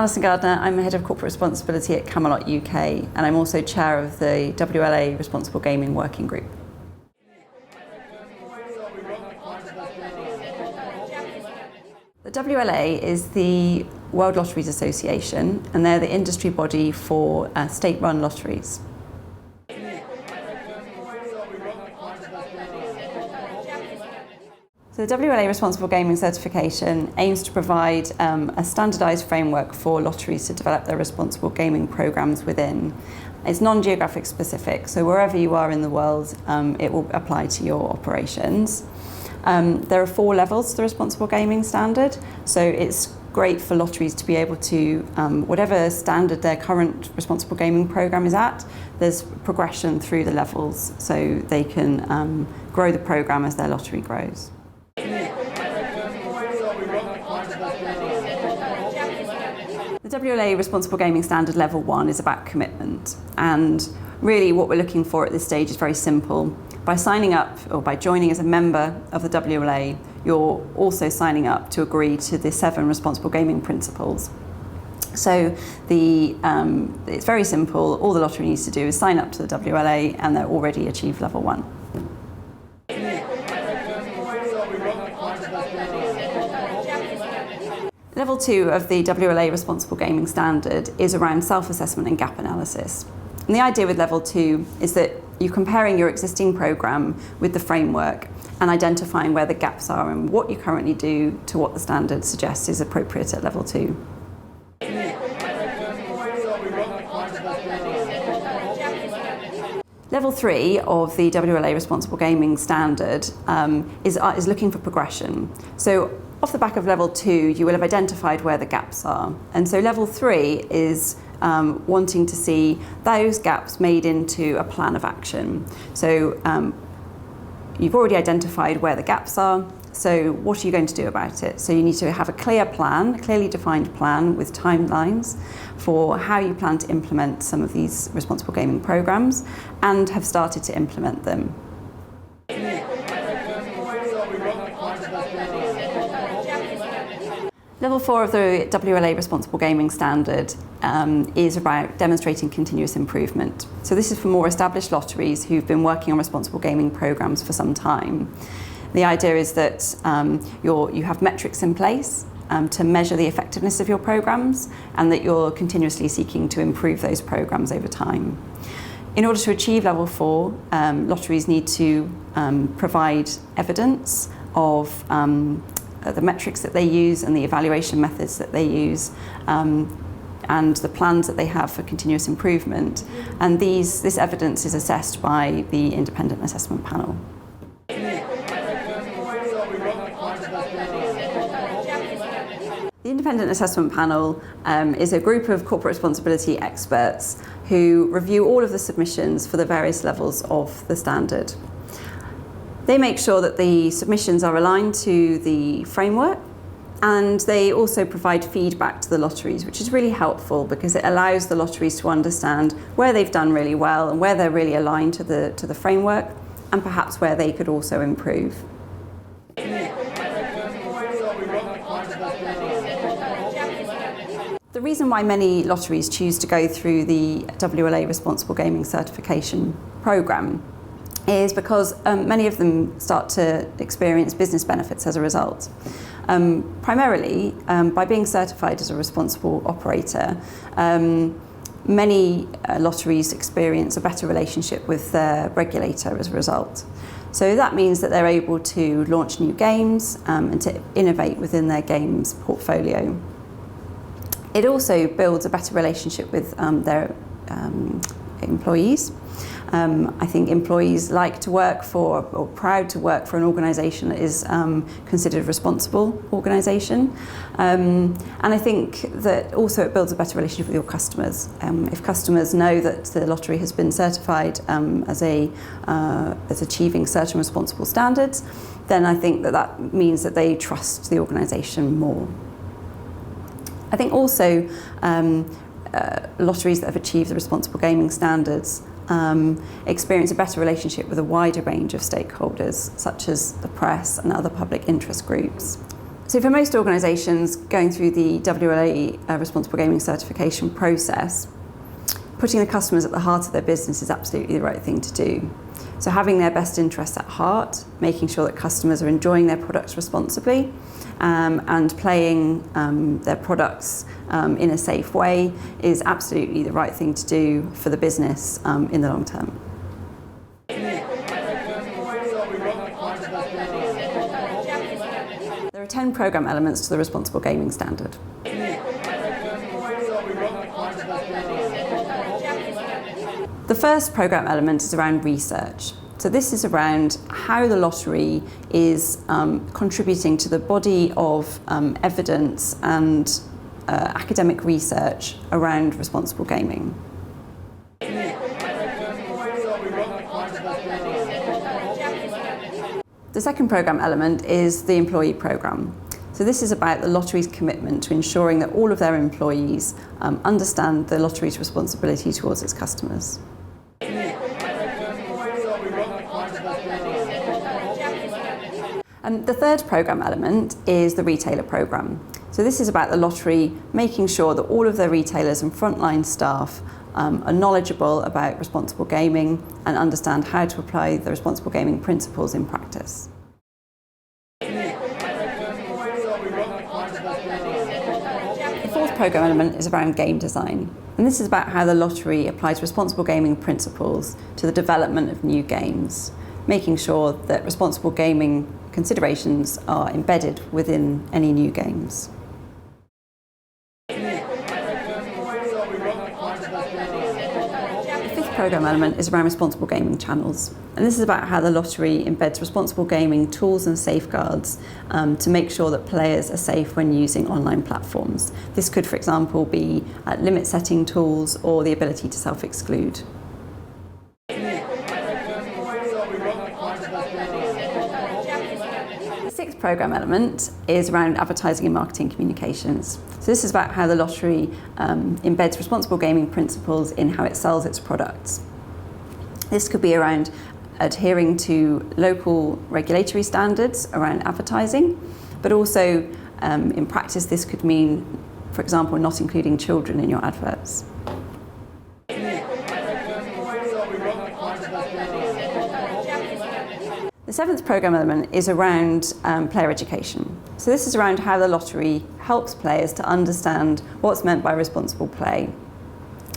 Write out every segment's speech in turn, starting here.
Alison Gardner. I'm Head of Corporate Responsibility at Camelot UK, and I'm also Chair of the WLA Responsible Gaming Working Group. The WLA is the World Lotteries Association, and they're the industry body for state-run lotteries. So the WLA Responsible Gaming Certification aims to provide a standardised framework for lotteries to develop their responsible gaming programmes within. It's non-geographic specific, so wherever you are in the world, it will apply to your operations. There are 4 levels to the responsible gaming standard, so it's great for lotteries to be able to, whatever standard their current responsible gaming programme is at, there's progression through the levels so they can grow the programme as their lottery grows. The WLA Responsible Gaming Standard Level 1 is about commitment, and really what we're looking for at this stage is very simple. By signing up or by joining as a member of the WLA, you're also signing up to agree to the 7 responsible gaming principles. So it's very simple. All the lottery needs to do is sign up to the WLA and they're already achieved Level 1. Level 2 of the WLA Responsible Gaming Standard is around self-assessment and gap analysis. And the idea with Level 2 is that you're comparing your existing programme with the framework and identifying where the gaps are and what you currently do to what the standard suggests is appropriate at Level 2. Level 3 of the WLA Responsible Gaming Standard is looking for progression. So off the back of Level 2, you will have identified where the gaps are. And so Level 3 is wanting to see those gaps made into a plan of action. So you've already identified where the gaps are, so what are you going to do about it? So you need to have a clear plan, a clearly defined plan with timelines for how you plan to implement some of these responsible gaming programs and have started to implement them. Level 4 of the WLA Responsible Gaming Standard is about demonstrating continuous improvement. So this is for more established lotteries who've been working on responsible gaming programs for some time. The idea is that you have metrics in place to measure the effectiveness of your programs and that you're continuously seeking to improve those programs over time. In order to achieve Level 4, lotteries need to provide evidence of the metrics that they use and the evaluation methods that they use and the plans that they have for continuous improvement. And this evidence is assessed by the independent assessment panel. The Independent Assessment Panel is a group of corporate responsibility experts who review all of the submissions for the various levels of the standard. They make sure that the submissions are aligned to the framework, and they also provide feedback to the lotteries, which is really helpful because it allows the lotteries to understand where they've done really well and where they're really aligned to the framework, and perhaps where they could also improve. The reason why many lotteries choose to go through the WLA Responsible Gaming Certification programme is because many of them start to experience business benefits as a result. Primarily, by being certified as a responsible operator, many lotteries experience a better relationship with their regulator as a result. So that means that they're able to launch new games and to innovate within their games portfolio. It also builds a better relationship with their employees. I think employees like to work for, or proud to work for, an organisation that is considered a responsible organisation. And I think that also it builds a better relationship with your customers. If customers know that the lottery has been certified as achieving certain responsible standards, then I think that means that they trust the organisation more. I think also lotteries that have achieved the responsible gaming standards experience a better relationship with a wider range of stakeholders, such as the press and other public interest groups. So for most organisations going through the WLA Responsible Gaming certification process, putting the customers at the heart of their business is absolutely the right thing to do. So having their best interests at heart, making sure that customers are enjoying their products responsibly, and playing their products in a safe way is absolutely the right thing to do for the business in the long term. There are 10 programme elements to the Responsible Gaming Standard. The first programme element is around research. So this is around how the lottery is contributing to the body of evidence and academic research around responsible gaming. The second programme element is the employee programme. So this is about the lottery's commitment to ensuring that all of their employees understand the lottery's responsibility towards its customers. The third programme element is the retailer programme. So this is about the lottery making sure that all of their retailers and frontline staff are knowledgeable about responsible gaming and understand how to apply the responsible gaming principles in practice. The fourth programme element is around game design. And this is about how the lottery applies responsible gaming principles to the development of new games, making sure that responsible gaming considerations are embedded within any new games. The fifth programme element is around responsible gaming channels. And this is about how the lottery embeds responsible gaming tools and safeguards to make sure that players are safe when using online platforms. This could, for example, be limit setting tools or the ability to self-exclude. The sixth programme element is around advertising and marketing communications. So this is about how the lottery embeds responsible gaming principles in how it sells its products. This could be around adhering to local regulatory standards around advertising, but also in practice this could mean, for example, not including children in your adverts. The seventh programme element is around player education. So this is around how the lottery helps players to understand what's meant by responsible play.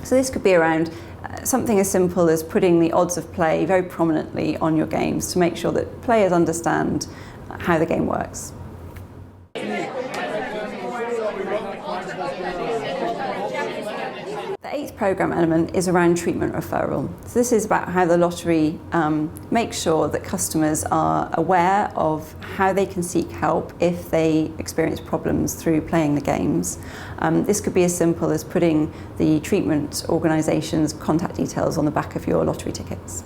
So this could be around something as simple as putting the odds of play very prominently on your games to make sure that players understand how the game works. The eighth programme element is around treatment referral. So this is about how the lottery makes sure that customers are aware of how they can seek help if they experience problems through playing the games. This could be as simple as putting the treatment organisation's contact details on the back of your lottery tickets.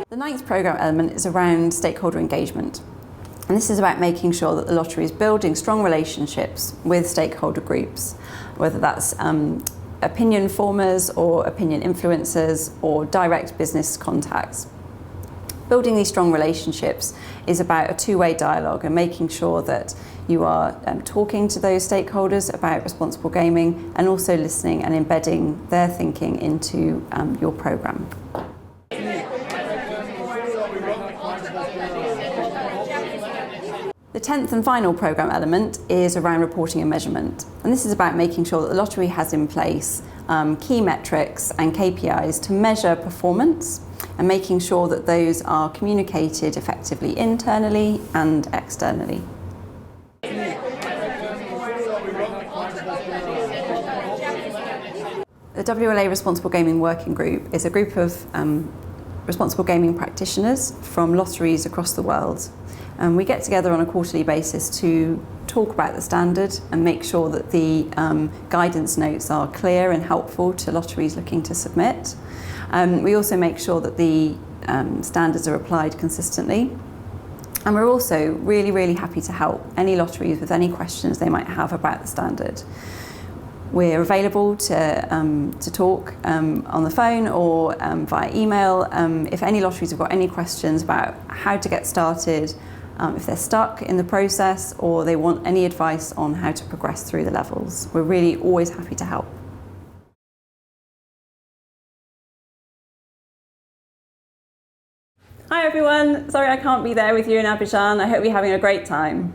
The ninth programme element is around stakeholder engagement. And this is about making sure that the lottery is building strong relationships with stakeholder groups, whether that's opinion formers or opinion influencers or direct business contacts. Building these strong relationships is about a two-way dialogue and making sure that you are talking to those stakeholders about responsible gaming and also listening and embedding their thinking into your programme. The 10th and final programme element is around reporting and measurement. And this is about making sure that the lottery has in place key metrics and KPIs to measure performance and making sure that those are communicated effectively internally and externally. The WLA Responsible Gaming Working Group is a group of responsible gaming practitioners from lotteries across the world. And we get together on a quarterly basis to talk about the standard and make sure that the guidance notes are clear and helpful to lotteries looking to submit. We also make sure that the standards are applied consistently. And we're also really, really happy to help any lotteries with any questions they might have about the standard. We also make sure that the standards are applied consistently. And we're also really, really happy to help any lotteries with any questions they might have about the standard. We also make sure that the standards are applied consistently. And we're also really, really happy to help any lotteries with any questions they might have about the standard. We're available to talk on the phone or via email. If any lotteries have got any questions about how to get started, if they're stuck in the process, or they want any advice on how to progress through the levels, we're really always happy to help. Hi everyone, sorry I can't be there with you in Abidjan. I hope you're having a great time.